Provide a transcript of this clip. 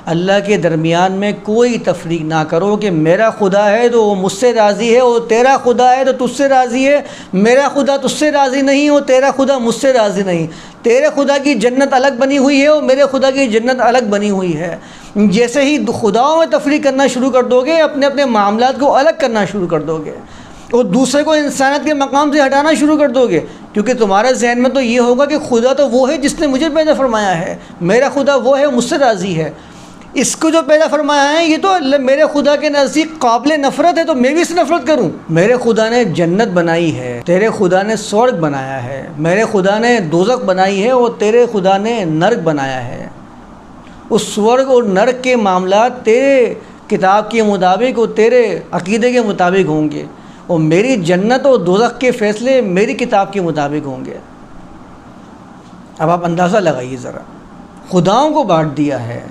अल्लाह के दरमियान में कोई तफरीक ना करो कि मेरा खुदा है तो वो मुझसे राज़ी है, और तेरा खुदा है तो तुझसे राज़ी है। मेरा खुदा तुझसे राज़ी नहीं हो, तेरा खुदा मुझसे राज़ी नहीं। तेरे खुदा की जन्नत अलग बनी हुई है और मेरे खुदा की जन्नत अलग बनी हुई है। जैसे ही खुदाओं में तफरीक करना शुरू कर दोगे, अपने अपने मामलात को अलग करना शुरू कर दोगे और दूसरे को इंसानियत के मकाम से हटाना शुरू कर दोगे, क्योंकि तुम्हारे जहन में तो ये होगा कि खुदा तो वो है जिसने मुझे पैदा फरमाया है, मेरा खुदा वो है, मुझसे राज़ी है। इसको जो पैदा फरमाया है ये तो मेरे खुदा के नज़दीक काबिल नफ़रत है, तो मैं भी इससे नफ़रत करूं। मेरे खुदा ने जन्नत बनाई है, तेरे खुदा ने स्वर्ग बनाया है। मेरे खुदा ने दोज़ख बनाई है और तेरे खुदा ने नरक बनाया है। उस स्वर्ग और नरक के मामलात तेरे किताब के मुताबिक और तेरे अक़ीदे के मुताबिक होंगे, और मेरी जन्नत और दोज़ख के फ़ैसले मेरी किताब के मुताबिक होंगे। अब आप अंदाज़ा लगाइए ज़रा, खुदाओं को बांट दिया है।